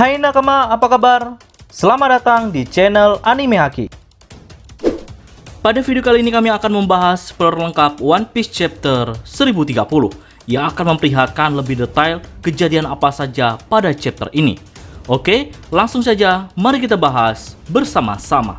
Hai nakama, apa kabar? Selamat datang di channel Anime Haki. Pada video kali ini kami akan membahas spoiler lengkap One Piece Chapter 1030 yang akan memperlihatkan lebih detail kejadian apa saja pada chapter ini. Oke, langsung saja mari kita bahas bersama-sama.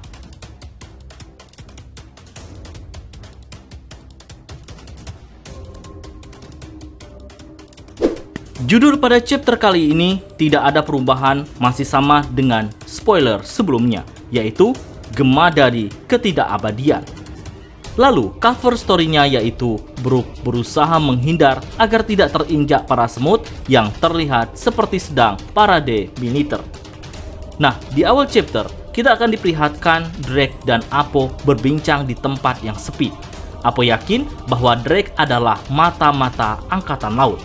Judul pada chapter kali ini tidak ada perubahan, masih sama dengan spoiler sebelumnya, yaitu Gema dari Ketidakabadian. Lalu cover story-nya yaitu Brook berusaha menghindar agar tidak terinjak para semut yang terlihat seperti sedang parade militer. Nah, di awal chapter kita akan diperlihatkan Drake dan Apo berbincang di tempat yang sepi. Apo yakin bahwa Drake adalah mata-mata angkatan laut.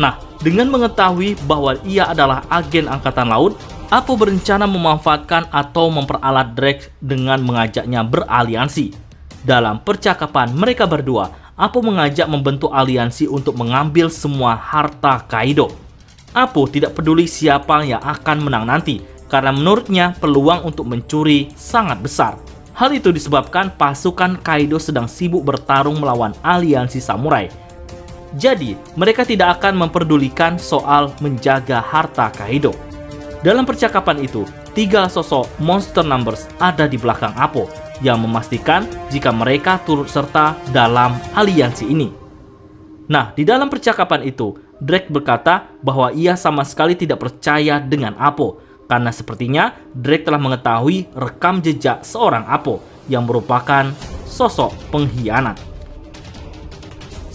Nah, dengan mengetahui bahwa ia adalah agen angkatan laut, Apo berencana memanfaatkan atau memperalat Drake dengan mengajaknya beraliansi. Dalam percakapan mereka berdua, Apo mengajak membentuk aliansi untuk mengambil semua harta Kaido. Apo tidak peduli siapa yang akan menang nanti, karena menurutnya peluang untuk mencuri sangat besar. Hal itu disebabkan pasukan Kaido sedang sibuk bertarung melawan aliansi samurai. Jadi, mereka tidak akan memperdulikan soal menjaga harta Kaido. Dalam percakapan itu, 3 sosok monster numbers ada di belakang Apo yang memastikan jika mereka turut serta dalam aliansi ini. Nah, di dalam percakapan itu, Drake berkata bahwa ia sama sekali tidak percaya dengan Apo karena sepertinya Drake telah mengetahui rekam jejak seorang Apo yang merupakan sosok pengkhianat.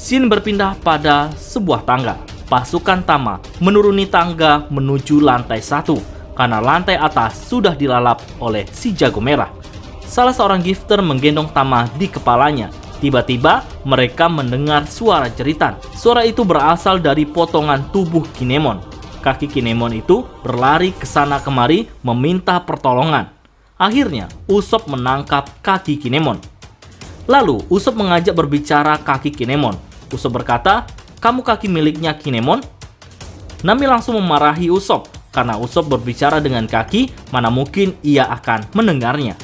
Scene berpindah pada sebuah tangga. Pasukan Tama menuruni tangga menuju lantai 1 karena lantai atas sudah dilalap oleh si jago merah. Salah seorang gifter menggendong Tama di kepalanya. Tiba-tiba mereka mendengar suara jeritan. Suara itu berasal dari potongan tubuh Kinemon. Kaki Kinemon itu berlari ke sana kemari meminta pertolongan. Akhirnya Usopp menangkap kaki Kinemon. Lalu Usopp mengajak berbicara kaki Kinemon. Usopp berkata, "Kamu kaki miliknya Kinemon?" Nami langsung memarahi Usopp karena Usopp berbicara dengan kaki, mana mungkin ia akan mendengarnya.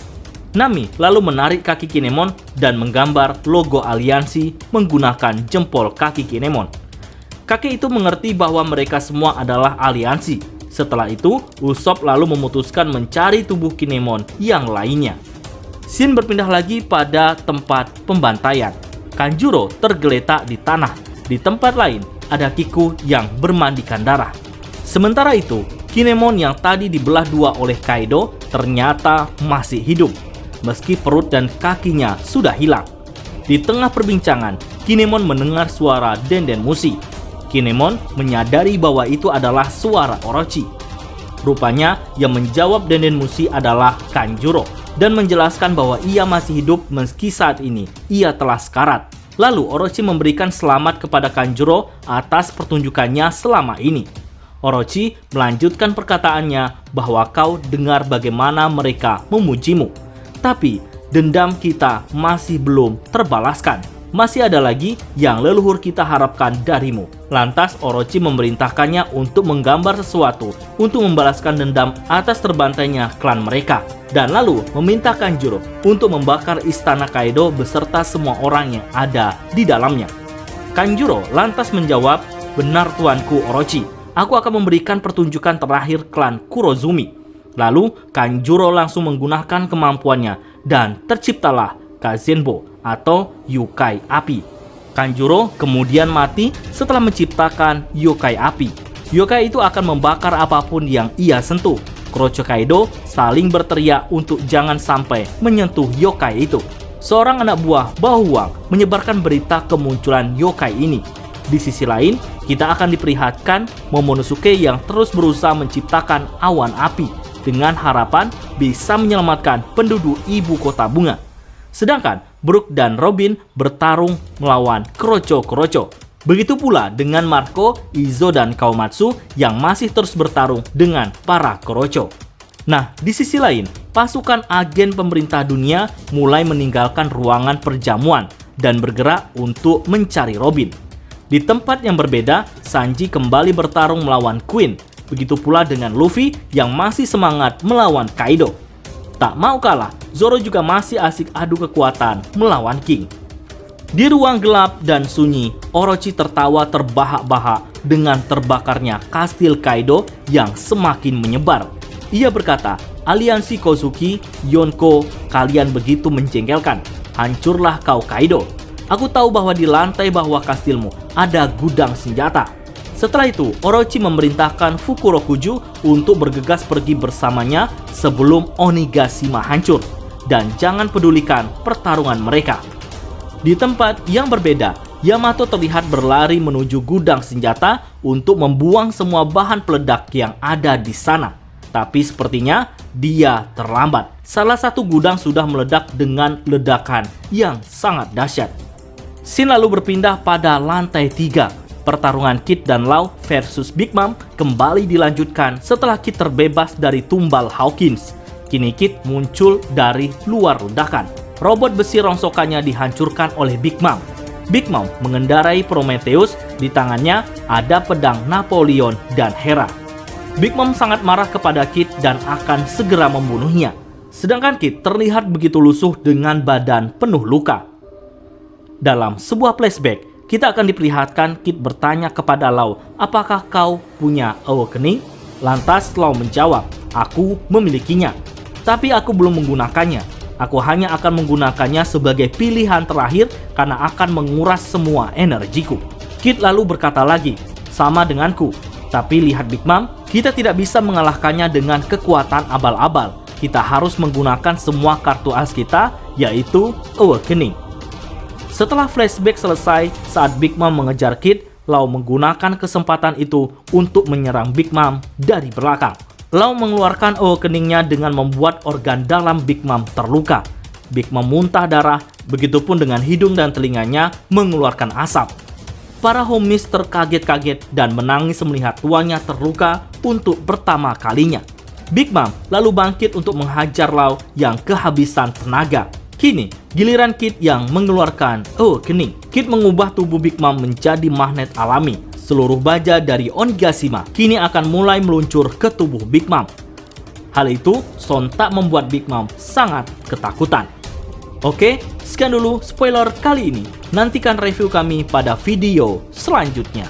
Nami lalu menarik kaki Kinemon dan menggambar logo aliansi menggunakan jempol kaki Kinemon. Kaki itu mengerti bahwa mereka semua adalah aliansi. Setelah itu, Usopp lalu memutuskan mencari tubuh Kinemon yang lainnya. Scene berpindah lagi pada tempat pembantaian. Kanjuro tergeletak di tanah. Di tempat lain, ada Kiku yang bermandikan darah. Sementara itu, Kinemon yang tadi dibelah dua oleh Kaido ternyata masih hidup, meski perut dan kakinya sudah hilang. Di tengah perbincangan, Kinemon mendengar suara Denden Mushi. Kinemon menyadari bahwa itu adalah suara Orochi. Rupanya, yang menjawab Denden Mushi adalah Kanjuro dan menjelaskan bahwa ia masih hidup meski saat ini ia telah sekarat. Lalu Orochi memberikan selamat kepada Kanjuro atas pertunjukannya selama ini. Orochi melanjutkan perkataannya bahwa kau dengar bagaimana mereka memujimu. Tapi dendam kita masih belum terbalaskan. Masih ada lagi yang leluhur kita harapkan darimu. Lantas Orochi memerintahkannya untuk menggambar sesuatu untuk membalaskan dendam atas terbantainya klan mereka. Dan lalu meminta Kanjuro untuk membakar istana Kaido beserta semua orang yang ada di dalamnya. Kanjuro lantas menjawab, "Benar tuanku Orochi, aku akan memberikan pertunjukan terakhir klan Kurozumi." Lalu Kanjuro langsung menggunakan kemampuannya dan terciptalah Kazenbo atau Yokai Api. Kanjuro kemudian mati setelah menciptakan Yokai Api. Yokai itu akan membakar apapun yang ia sentuh. Kurocho Kaido saling berteriak untuk jangan sampai menyentuh yokai itu. Seorang anak buah Bahuang menyebarkan berita kemunculan yokai ini. Di sisi lain, kita akan diperlihatkan Momonosuke yang terus berusaha menciptakan awan api dengan harapan bisa menyelamatkan penduduk ibu kota bunga. Sedangkan Brook dan Robin bertarung melawan Kurocho. Begitu pula dengan Marco, Izo, dan Kawamatsu yang masih terus bertarung dengan para Kurocho. Nah, di sisi lain, pasukan agen pemerintah dunia mulai meninggalkan ruangan perjamuan dan bergerak untuk mencari Robin. Di tempat yang berbeda, Sanji kembali bertarung melawan Queen. Begitu pula dengan Luffy yang masih semangat melawan Kaido. Tak mau kalah, Zoro juga masih asik adu kekuatan melawan King. Di ruang gelap dan sunyi, Orochi tertawa terbahak-bahak dengan terbakarnya kastil Kaido yang semakin menyebar. Ia berkata, "Aliansi Kozuki, Yonko, kalian begitu menjengkelkan. Hancurlah kau Kaido. Aku tahu bahwa di lantai bawah kastilmu ada gudang senjata." Setelah itu, Orochi memerintahkan Fukurokuju untuk bergegas pergi bersamanya sebelum Onigashima hancur. Dan jangan pedulikan pertarungan mereka. Di tempat yang berbeda, Yamato terlihat berlari menuju gudang senjata untuk membuang semua bahan peledak yang ada di sana. Tapi sepertinya dia terlambat. Salah satu gudang sudah meledak dengan ledakan yang sangat dahsyat. Scene lalu berpindah pada lantai 3. Pertarungan Kid dan Law versus Big Mom kembali dilanjutkan setelah Kid terbebas dari tumbal Hawkins. Kini Kid muncul dari luar ledakan. Robot besi rongsokannya dihancurkan oleh Big Mom. Big Mom mengendarai Prometheus, di tangannya ada pedang Napoleon dan Hera. Big Mom sangat marah kepada Kid dan akan segera membunuhnya. Sedangkan Kid terlihat begitu lusuh dengan badan penuh luka. Dalam sebuah flashback, kita akan diperlihatkan Kid bertanya kepada Law, "Apakah kau punya awakening?" Lantas Law menjawab, "Aku memilikinya, tapi aku belum menggunakannya. Aku hanya akan menggunakannya sebagai pilihan terakhir karena akan menguras semua energiku." Kid lalu berkata lagi, "Sama denganku, tapi lihat Big Mom, kita tidak bisa mengalahkannya dengan kekuatan abal-abal. Kita harus menggunakan semua kartu as kita, yaitu awakening." Setelah flashback selesai, saat Big Mom mengejar Kid, Law menggunakan kesempatan itu untuk menyerang Big Mom dari belakang. Law mengeluarkan awakeningnya dengan membuat organ dalam Big Mom terluka. Big Mom muntah darah, begitupun dengan hidung dan telinganya mengeluarkan asap. Para homies terkaget-kaget dan menangis melihat tuannya terluka untuk pertama kalinya. Big Mom lalu bangkit untuk menghajar Law yang kehabisan tenaga. Kini, giliran Kid yang mengeluarkan awakening. Kid mengubah tubuh Big Mom menjadi magnet alami. Seluruh baja dari Onigashima kini akan mulai meluncur ke tubuh Big Mom. Hal itu sontak membuat Big Mom sangat ketakutan. Oke, sekian dulu spoiler kali ini. Nantikan review kami pada video selanjutnya.